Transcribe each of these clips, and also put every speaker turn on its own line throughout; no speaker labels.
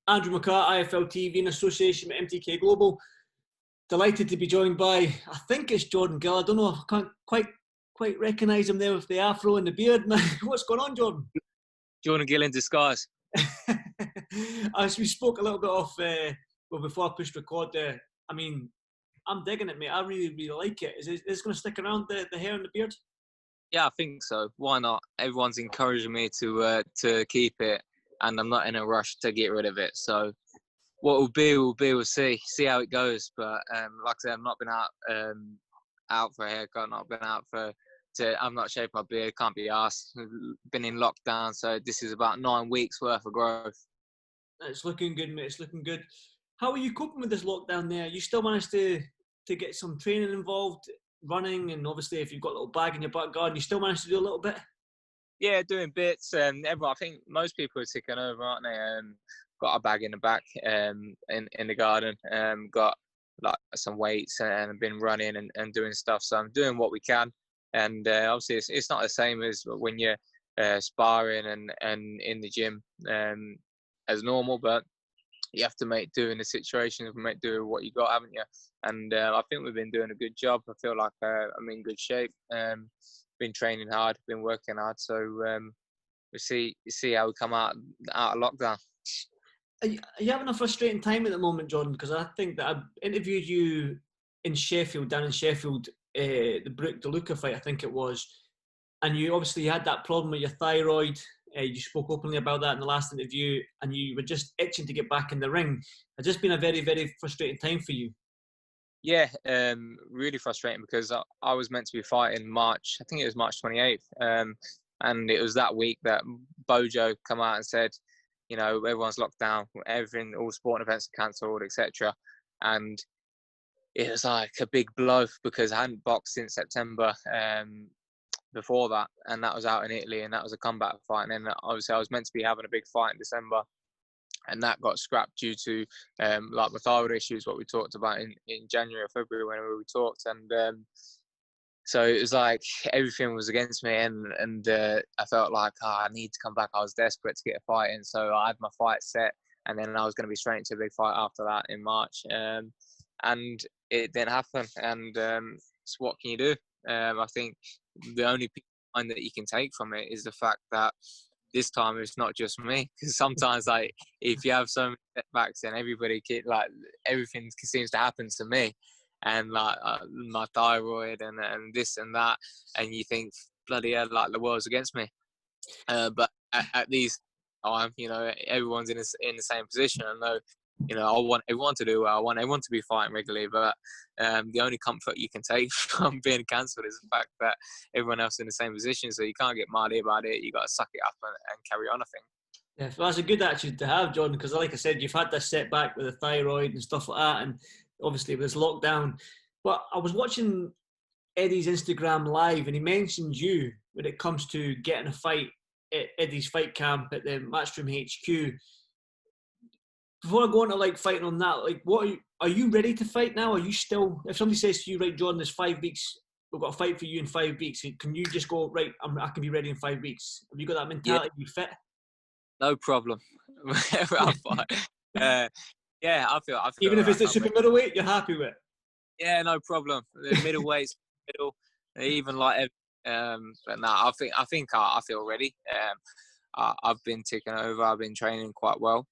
Andrew McCart, IFL TV in association with MTK Global. Delighted to be joined by, I think it's Jordan Gill. I don't know, I can't quite recognise him there with the afro and the beard. What's going on, Jordan?
Jordan Gill in disguise.
As we spoke a little bit off, before I pushed record there, I mean, I'm digging it, mate. I really, really like it. Is this going to stick around, the hair and the beard?
Yeah, I think so. Why not? Everyone's encouraging me to keep it, and I'm not in a rush to get rid of it. So what will be, we'll see how it goes. But like I said, I've not been out for a haircut, not been out I'm not shaving my beard, can't be asked. Been in lockdown, so this is about 9 weeks worth of growth.
It's looking good, mate. It's looking good. How are you coping with this lockdown there? You still managed to get some training involved, running, and obviously if you've got a little bag in your back garden, you still managed to do a little bit?
Yeah, doing bits. Everyone, I think most people are ticking over, aren't they? Got a bag in the back in the garden. Got like some weights and been running and doing stuff. So I'm doing what we can. And obviously it's not the same as when you're sparring and in the gym as normal, but you have to make do in the situation, make do with what you got, haven't you? And I think we've been doing a good job. I feel like I'm in good shape. Been training hard, been working hard. So we'll see how we come out of lockdown.
Are you having a frustrating time at the moment, Jordan? Because I think that I interviewed you in Sheffield, down in Sheffield, the Brooke DeLuca fight, I think it was, and you obviously had that problem with your thyroid. You spoke openly about that in the last interview, and you were just itching to get back in the ring. It's just been a very, very frustrating time for you.
Yeah, really frustrating because I was meant to be fighting March, I think it was March 28th, and it was that week that Bojo come out and said, you know, everyone's locked down, everything, all sporting events are cancelled, etc. And it was like a big blow because I hadn't boxed since September before that, and that was out in Italy, and that was a comeback fight. And then obviously I was meant to be having a big fight in December, and that got scrapped due to like my thyroid issues, what we talked about in January or February whenever we talked. And so it was like everything was against me, and I felt like I need to come back. I was desperate to get a fight in, so I had my fight set, and then I was going to be straight into a big fight after that in March. And it didn't happen, and so what can you do? I think the only thing that you can take from it is the fact that this time it's not just me, because sometimes like if you have so many setbacks and everything seems to happen to me, and like my thyroid and this and that, and you think bloody hell, like the world's against me. But at these time, you know, everyone's in the same position. I know, you know, I want everyone to do well. I want everyone to be fighting regularly, but the only comfort you can take from being cancelled is the fact that everyone else is in the same position. So you can't get mad about it. You got to suck it up and carry on, I think.
Yeah, well, that's a good attitude to have, Jordan, because like I said, you've had this setback with the thyroid and stuff like that, and obviously with this lockdown. But I was watching Eddie's Instagram live, and he mentioned you when it comes to getting a fight at Eddie's fight camp at the Matchroom HQ. Before I go on to like fighting on that, like, what are you ready to fight now? Are you still? If somebody says to you, right, Jordan, there's 5 weeks, we've got a fight for you in 5 weeks, can you just go, right, I can be ready in 5 weeks? Have you got that mentality? Yeah. You fit?
No problem. I'll fight. Yeah, I feel.
Even if it's the super middleweight, you're happy with?
Yeah, no problem. The middleweights, middle, even like. But no, I think I feel ready. I've been taking over. I've been training quite well.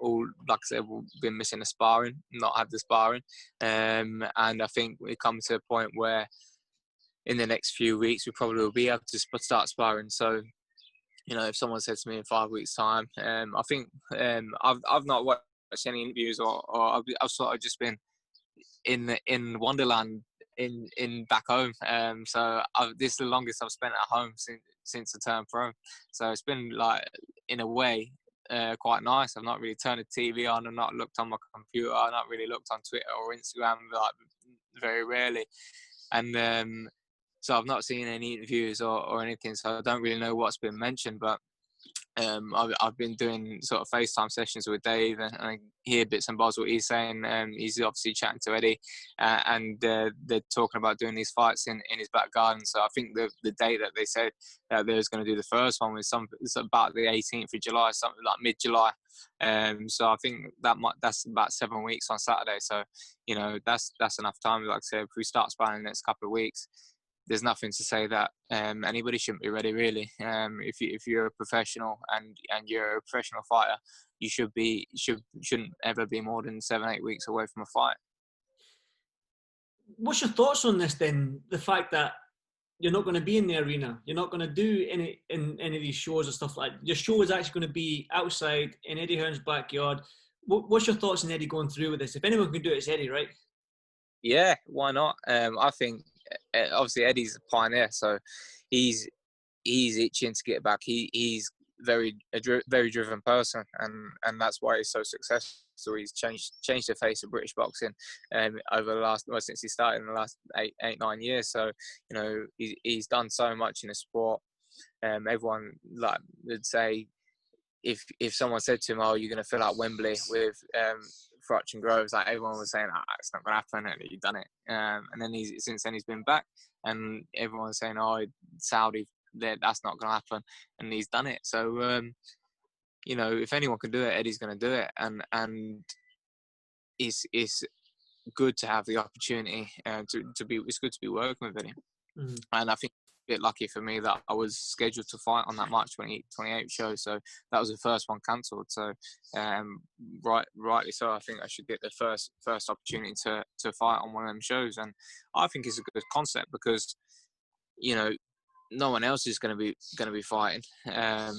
All like I said, we've been missing the sparring, not had the sparring, and I think we come to a point where in the next few weeks we probably will be able to start sparring. So, you know, if someone said to me in 5 weeks' time, I think I've not watched any interviews or I've sort of just been in Wonderland in back home. So this is the longest I've spent at home since I turned pro. So it's been like, in a way, quite nice. I've not really turned the TV on. I've not looked on my computer. I've not really looked on Twitter or Instagram, like very rarely. And so I've not seen any interviews or anything. So I don't really know what's been mentioned. But I've been doing sort of FaceTime sessions with Dave, and I hear bits and bobs what he's saying. He's obviously chatting to Eddie, and they're talking about doing these fights in his back garden. So I think the date that they said they was going to do the first one was it's about the 18th of July, something like mid-July. So I think that's about 7 weeks on Saturday. So that's enough time. Like I said, if we start spanning the next couple of weeks, there's nothing to say that anybody shouldn't be ready, really. If you're a professional and you're a professional fighter, you shouldn't ever be more than 7-8 weeks away from a fight.
What's your thoughts on this then? The fact that you're not going to be in the arena, you're not going to do any of these shows and stuff like that. Your show is actually going to be outside in Eddie Hearn's backyard. What's your thoughts on Eddie going through with this? If anyone can do it, it's Eddie, right?
Yeah, why not? I think obviously Eddie's a pioneer, so he's itching to get back. He's very driven person, and that's why he's so successful. He's changed the face of British boxing over the last since he started in the last 8-9 years. So he's done so much in the sport. Everyone would say, if someone said to him, "Oh, you're going to fill out Wembley with Frutch and Groves," like everyone was saying, "It's not going to happen," and he's done it. And then since then he's been back, and everyone's saying, "Oh, Saudi, that's not going to happen," and he's done it. So if anyone can do it, Eddie's going to do it, and it's good to have the opportunity to be. It's good to be working with Eddie, and I think. Bit lucky for me that I was scheduled to fight on that March 28th show, so that was the first one cancelled. So rightly so, I think I should get the first opportunity to fight on one of them shows, and I think it's a good concept because no one else is going to be fighting. They're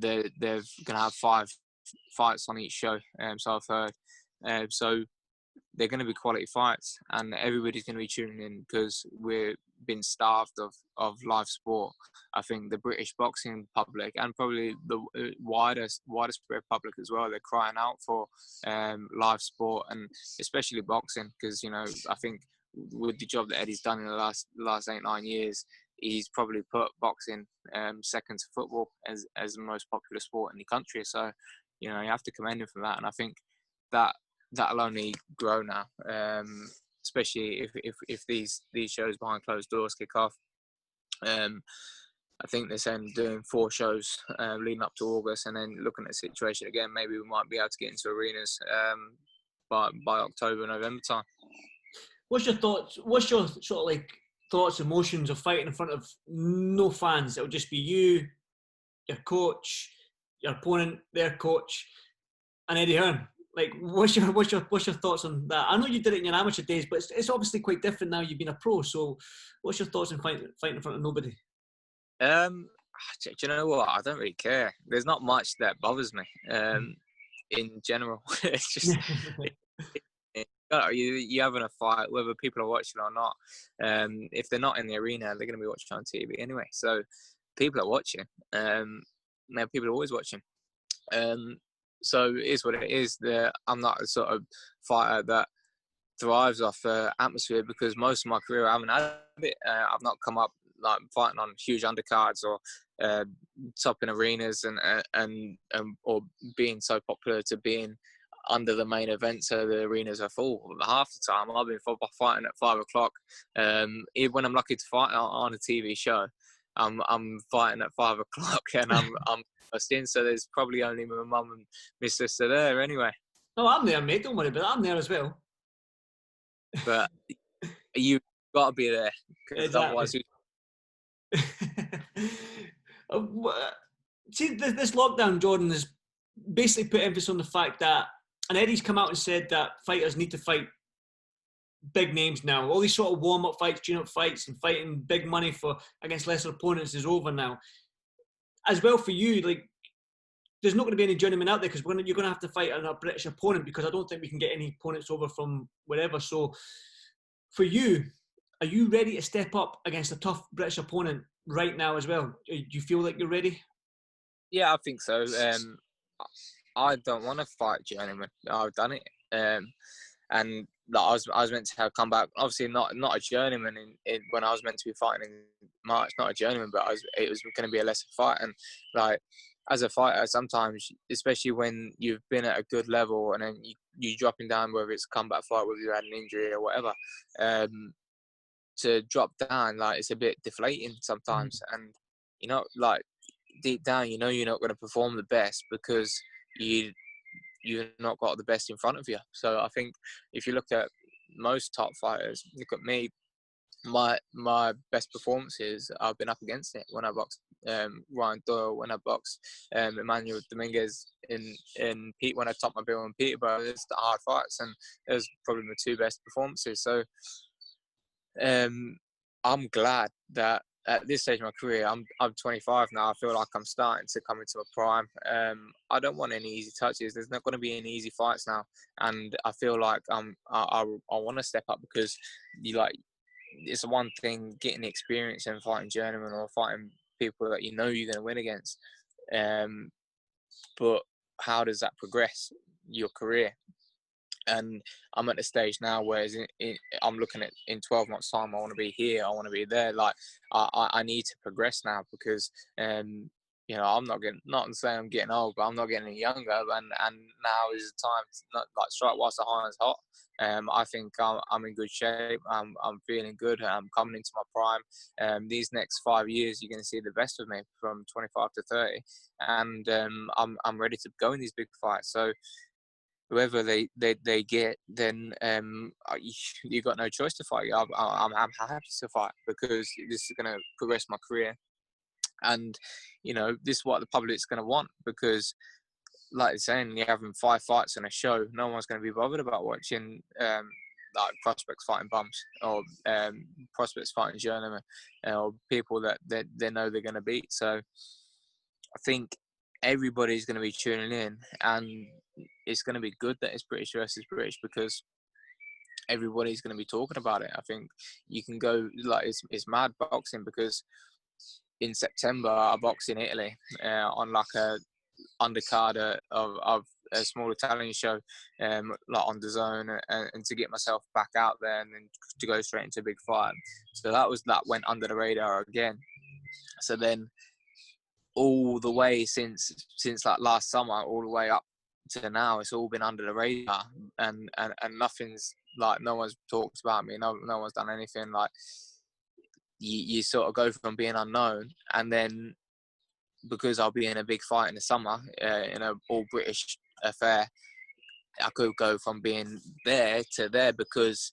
going to have 5 fights on each show, so I've heard. So they're going to be quality fights, and everybody's going to be tuning in because we're been starved of live sport. I think the British boxing public and probably the wider spread public as well, they're crying out for live sport, and especially boxing, because I think with the job that Eddie's done in the last 8-9 years, he's probably put boxing second to football as the most popular sport in the country. So you have to commend him for that, and I think that'll only grow now, especially if these shows behind closed doors kick off. I think they're saying doing 4 shows leading up to August, and then looking at the situation again, maybe we might be able to get into arenas by October, November time.
What's your thoughts? What's your sort of thoughts, emotions of fighting in front of no fans? It'll just be you, your coach, your opponent, their coach, and Eddie Hearn. What's your thoughts on that? I know you did it in your amateur days, but it's obviously quite different now. You've been a pro, so what's your thoughts on fighting in front of nobody?
Do you know what? I don't really care. There's not much that bothers me. In general, it's just you having a fight, whether people are watching or not. If they're not in the arena, they're going to be watching on TV anyway. So people are watching. People are always watching. So it is what it is. I'm not a sort of fighter that thrives off atmosphere, because most of my career I haven't had it. I've not come up fighting on huge undercards or topping arenas and or being so popular to being under the main event so the arenas are full. Half the time I've been fighting at 5 o'clock. Even when I'm lucky to fight on a TV show, I'm fighting at 5 o'clock and I'm in, so there's probably only my mum and my sister there anyway.
No, I'm there, mate. Don't worry about it. I'm there as well.
But you got to be there,
exactly.
Otherwise.
See, this lockdown, Jordan, has basically put emphasis on the fact that, and Eddie's come out and said that fighters need to fight big names now. All these sort of warm-up fights, tune-up fights, and fighting big money against lesser opponents is over now. As well for you, there's not going to be any journeyman out there because you're going to have to fight a British opponent, because I don't think we can get any opponents over from wherever. So for you, are you ready to step up against a tough British opponent right now as well? Do you feel like you're ready?
Yeah, I think so. I don't want to fight journeyman. I've done it. And I was meant to have come back. Obviously, not a journeyman when I was meant to be fighting in March. Not a journeyman, but it was going to be a lesser fight. And as a fighter, sometimes, especially when you've been at a good level and then you dropping down, whether it's a comeback fight, whether you had an injury or whatever, to drop down, like, it's a bit deflating sometimes. And, like, deep down, you're not going to perform the best because you've not got the best in front of you. So I think if you look at most top fighters, look at me, my best performances, I've been up against it. When I boxed Ryan Doyle, when I boxed Emmanuel Dominguez in Pete, when I topped my bill in Peterborough, it's the hard fights, and it was probably my two best performances. So I'm glad that at this stage of my career, I'm 25 now. I feel like I'm starting to come into my prime. I don't want any easy touches. There's not going to be any easy fights now, and I feel like I want to step up, because it's one thing getting the experience and fighting journeymen or fighting people that you're going to win against. But how does that progress your career? And I'm at the stage now where I'm looking at, in 12 months' time, I want to be here, I want to be there. Like, I need to progress now, because I'm not saying I'm getting old, but I'm not getting any younger. And now is the time to not, like, strike whilst the iron's hot. I think I'm in good shape. I'm feeling good. I'm coming into my prime. These next 5 years, you're going to see the best of me from 25 to 30, and I'm ready to go in these big fights. So whoever they get, then you got no choice to fight. I'm happy to fight, because this is going to progress my career, and this is what the public's going to want, because, like they're saying, you're having 5 fights on a show. No one's going to be bothered about watching like prospects fighting bums, or prospects fighting journeymen, or people that they know they're going to beat. So I think everybody's going to be tuning in, and it's going to be good that it's British versus British, because everybody's going to be talking about it. I think you can go, like, it's mad boxing, because in September I boxed in Italy on like a undercard of a small Italian show, like on the zone, and to get myself back out there and then to go straight into a big fight. So that went under the radar again. So then all the way since like last summer, all the way up to now, it's all been under the radar, and nothing's, like, no one's talked about me, no one's done anything. Like, you sort of go from being unknown, and then because I'll be in a big fight in the summer, in a all British affair, I could go from being there to there, because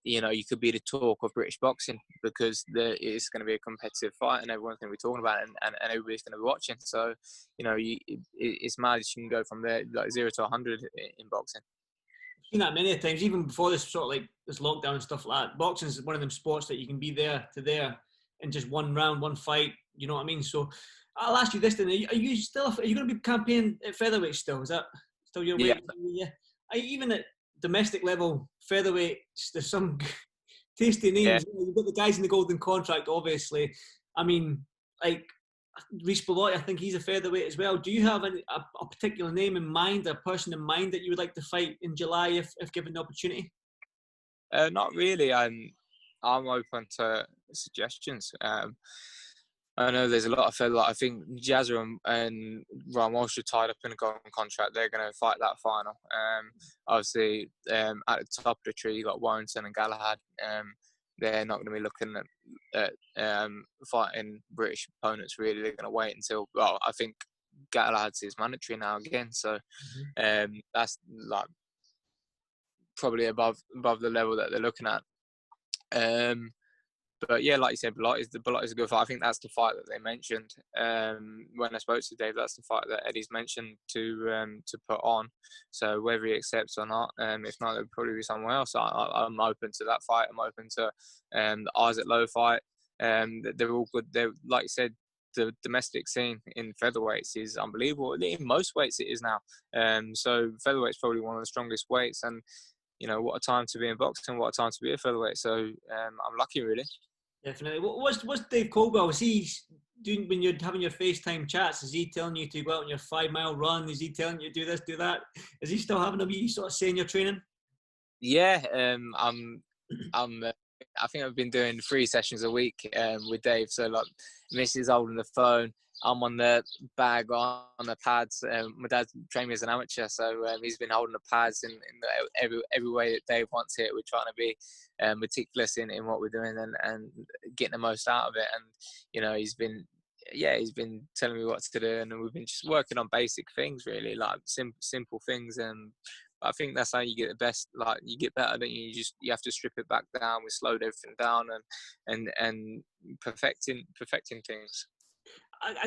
you could be the talk of British boxing, because it's going to be a competitive fight, and everyone's going to be talking about it, and everybody's going to be watching. So, it's mad that you can go from there, like 0 to 100 in boxing.
I've seen that many times, even before this sort of like this lockdown and stuff like that. Boxing is one of them sports that you can be there to there in just one round, one fight. You know what I mean? So I'll ask you this then: Are you going to be campaigning at featherweight still? Is that still your weight? Yeah. Even at domestic level, featherweight, there's some tasty names.
Yeah.
You've got the guys in the golden contract, obviously. I mean, like Reece Belloti, I think he's a featherweight as well. Do you have a particular name in mind, a person in mind that you would like to fight in July if given the opportunity?
Not really. I'm open to suggestions. I know there's a lot of featherweight. I think Jazza and Ryan Walsh are tied up in a golden contract. They're going to fight that final. Obviously, at the top of the tree, you got Warrington and Galahad. They're not going to be looking at fighting British opponents, really. They're going to wait until, well, I think Galahad's is mandatory now again. So that's like probably above the level that they're looking at. But yeah, like you said, Belloti is a good fight. I think that's the fight that they mentioned when I spoke to Dave. That's the fight that Eddie's mentioned to put on. So whether he accepts or not, if not, there'll probably be somewhere else. I'm open to that fight. I'm open to the Isaac Lowe fight. They're all good. They're, like you said, the domestic scene in featherweights is unbelievable. In most weights, it is now. So featherweight's probably one of the strongest weights, and what a time to be in boxing, what a time to be a featherweight. So I'm lucky, really.
Definitely. What's Dave Caldwell? Is he doing, when you're having your FaceTime chats, is he telling you to go out on your 5 mile run? Is he telling you to do this, do that? Is he still having a wee sort of say in your training?
Yeah, I think I've been doing 3 sessions a week with Dave. So like, Missy's holding the phone, I'm on the bag on the pads. My dad trained me as an amateur, so he's been holding the pads in every way that Dave wants it. We're trying to be meticulous in what we're doing and getting the most out of it. And he's been telling me what to do, and we've been just working on basic things, really, like simple things. And I think that's how you get the best. Like, you get better, don't you? You have to strip it back down. We slowed everything down and perfecting things.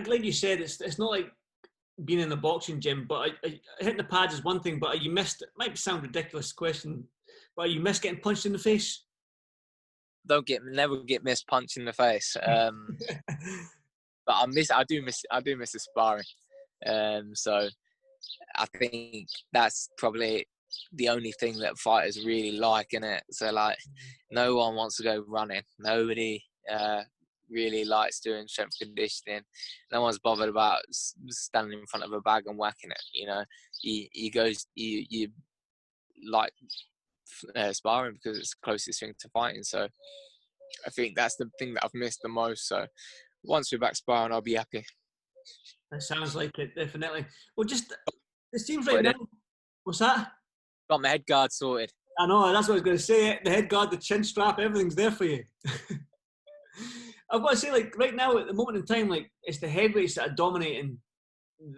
Like you said, it's not like being in the boxing gym, but hitting the pads is one thing. But are you missed? It might sound ridiculous question, but are you miss getting punched in the face?
Never get missed punch in the face. But I do miss the sparring. So I think that's probably the only thing that fighters really like, innit? So, like, no one wants to go running. Nobody really likes doing strength conditioning. No one's bothered about standing in front of a bag and whacking it. You like sparring because it's the closest thing to fighting. So I think that's the thing that I've missed the most. So once we're back sparring, I'll be happy.
That sounds like it, definitely. Well, it seems right now. What's that?
Got my head guard sorted.
I know, that's what I was going to say. The head guard, the chin strap, everything's there for you. I've got to say, like, right now, at the moment in time, like, it's the heavyweights that are dominating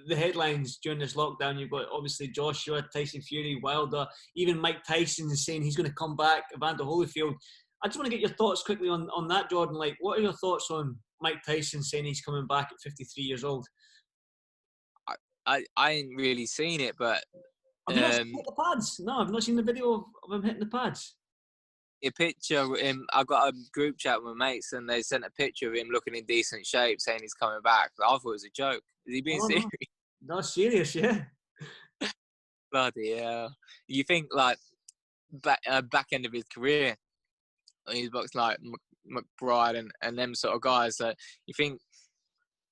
the headlines during this lockdown. You've got, obviously, Joshua, Tyson Fury, Wilder, even Mike Tyson is saying he's going to come back, Evander Holyfield. I just want to get your thoughts quickly on that, Jordan. Like, what are your thoughts on Mike Tyson saying he's coming back at 53 years old?
I ain't really seen it, but...
Have you not seen the pads? No, I've not seen the video of him hitting the pads.
A picture of him. I got a group chat with my mates, and they sent a picture of him looking in decent shape, saying he's coming back. But I thought it was a joke. Is he being serious?
No, serious, yeah.
Bloody hell! You think, like, back end of his career, he's boxed like McBride and them sort of guys. So you think,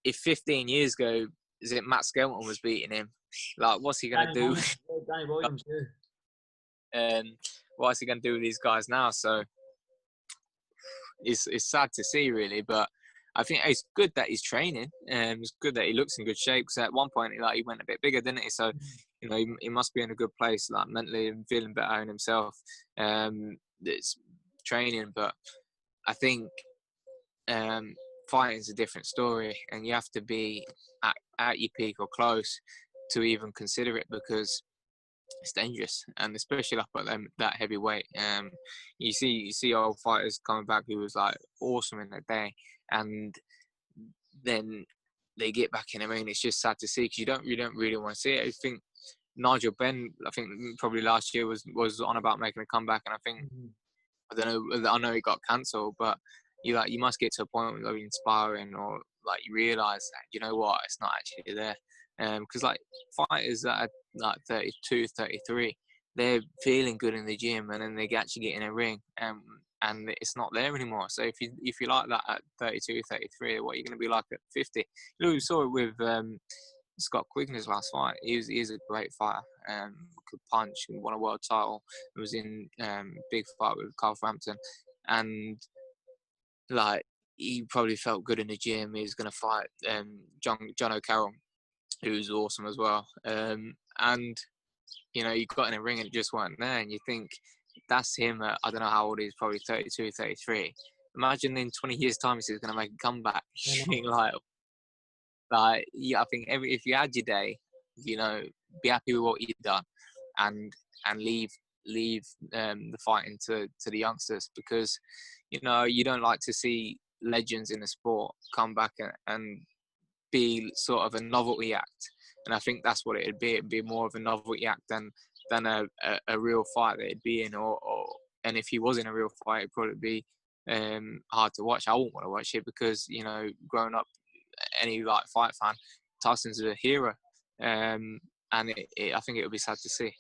if 15 years ago, is it Matt Skelton was beating him? Like, what's he gonna do?
Danny Williams, yeah.
What's he gonna do with these guys now? So it's sad to see, really. But I think it's good that he's training. It's good that he looks in good shape. Because at one point, he went a bit bigger, didn't he? So he must be in a good place, like, mentally, and feeling better in himself. It's training, but I think fighting's a different story, and you have to be at your peak or close to even consider it, because it's dangerous, and especially up at that heavyweight. You see old fighters coming back who was like awesome in their day, and then they get back in the ring. It's just sad to see, because you don't really want to see it. I think Nigel Benn, probably last year was on about making a comeback, and I think I don't know. I know he got cancelled, but you must get to a point where you're inspiring, or like you realise that, you know what, it's not actually there. Because like fighters that are like 32, 33, they're feeling good in the gym, and then they actually get in a ring, and it's not there anymore. So if you like that at 32, 33, what are you going to be like at 50? We saw it with Scott Quigner's last fight. He's a great fighter. Could punch and won a world title. It was in big fight with Carl Frampton, and like, he probably felt good in the gym. He was going to fight John O'Carroll, who's awesome as well. And you got in a ring and it just weren't there. And you think, that's him at, I don't know how old he is, probably 32, 33. Imagine in 20 years' time he's going to make a comeback. I think if you had your day, be happy with what you've done, and leave the fighting to the youngsters, because you don't like to see legends in the sport come back and be sort of a novelty act. And I think that's what it'd be. It'd be more of a novelty act than a real fight that it'd be in, and if he was in a real fight, it'd probably be hard to watch. I wouldn't want to watch it, because growing up, any like fight fan, Tysons is a hero, and I think it would be sad to see.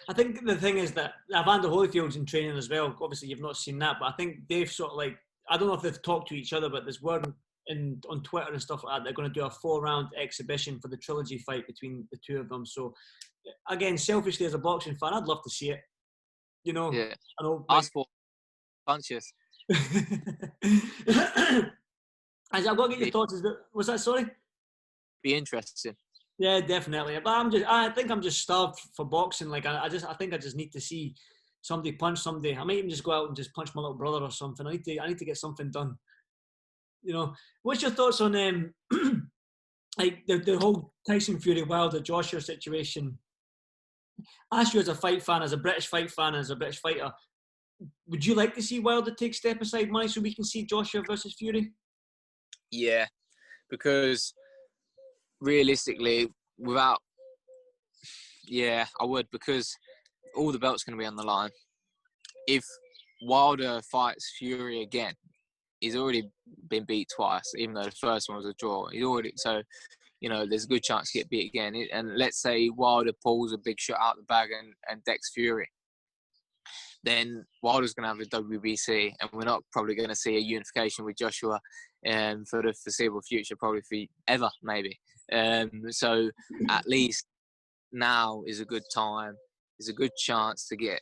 I think the thing is that Evander Holyfield's in training as well. Obviously, you've not seen that, but I think they've sort of like, I don't know if they've talked to each other, but there's word on Twitter and stuff like that, they're going to do a 4-round exhibition for the trilogy fight between the two of them. So, again, selfishly as a boxing fan, I'd love to see it.
Yeah.
I know.
Ask for punches.
I've got to get your thoughts. Was that, sorry?
be interesting.
Yeah, definitely. But I think I'm just starved for boxing. Like I think I just need to see somebody punch somebody. I might even just go out and just punch my little brother or something. I need to get something done. You know, what's your thoughts on like the whole Tyson Fury Wilder Joshua situation? I ask you as a fight fan, as a British fight fan, as a British fighter, would you like to see Wilder take step aside money so we can see Joshua versus Fury?
Yeah, because realistically, I would, because all the belts going to be on the line. If Wilder fights Fury again, he's already been beat twice, even though the first one was a draw. So, there's a good chance to get beat again. And let's say Wilder pulls a big shot out the bag and decks Fury, then Wilder's going to have a WBC, and we're not probably going to see a unification with Joshua for the foreseeable future, probably for ever, maybe. So at least now is a good time, is a good chance to get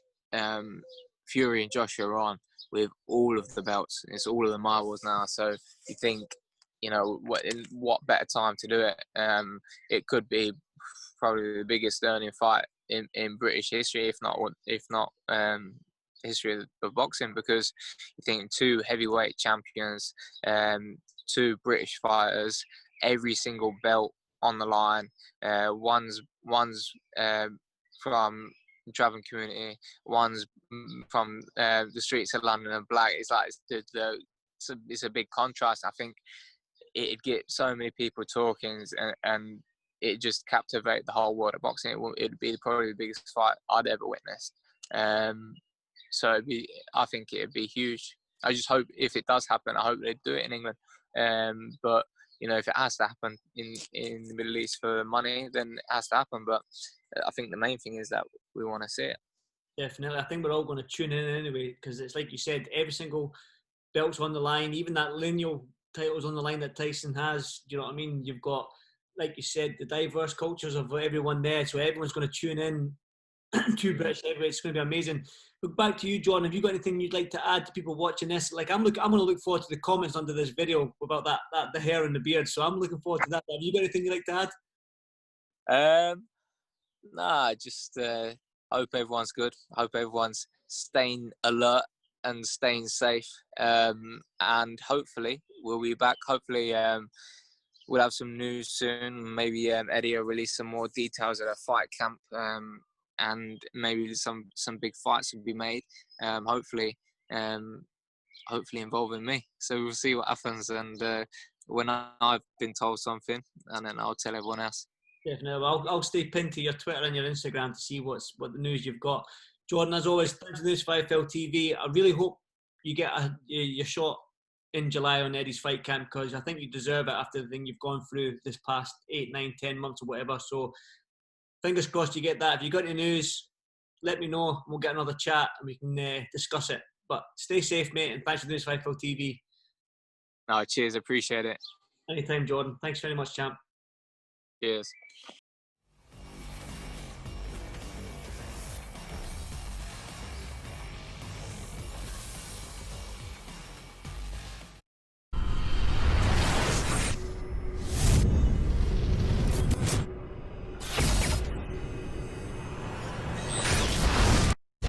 Fury and Joshua on with all of the belts. It's all of the marbles now. So you think, what better time to do it? It could be probably the biggest earning fight in British history, if not history of boxing, because you think two heavyweight champions, two British fighters, every single belt on the line. One's from the travelling community, one's from the streets of London and black. It's like it's a big contrast. I think it'd get so many people talking, and it just captivate the whole world of boxing. It'd be probably the biggest fight I'd ever witnessed. So I think it'd be huge. I just hope, if it does happen, I hope they do it in England. But if it has to happen in the Middle East for money, then it has to happen. But I think the main thing is that we want to see it.
Definitely. I think we're all going to tune in anyway, because it's like you said, every single belt's on the line. Even that lineal title's on the line that Tyson has. Do you know what I mean? You've got, like you said, the diverse cultures of everyone there. So everyone's going to tune in. Two British heavyweights. It's going to be amazing. Look, back to you, John. Have you got anything you'd like to add to people watching this? Like, I'm going to look forward to the comments under this video about that the hair and the beard. So I'm looking forward to that. Have you got anything you'd like to
add? Nah, just hope everyone's good. Hope everyone's staying alert and staying safe. And hopefully we'll be back. Hopefully we'll have some news soon. Maybe Eddie will release some more details at a fight camp. And maybe some big fights will be made. Hopefully involving me. So we'll see what happens. And when I've been told something, and then I'll tell everyone else.
Definitely. I'll stay pinned to your Twitter and your Instagram to see what the news you've got. Jordan, as always, thanks for this FL TV. I really hope you get your shot in July on Eddie's fight camp, because I think you deserve it after the thing you've gone through this past 8, 9, 10 months or whatever. So fingers crossed you get that. If you got any news, let me know. We'll get another chat and we can discuss it. But stay safe, mate, and thanks for doing this FL TV.
No, cheers. Appreciate it.
Anytime, Jordan. Thanks very much, champ.
Cheers.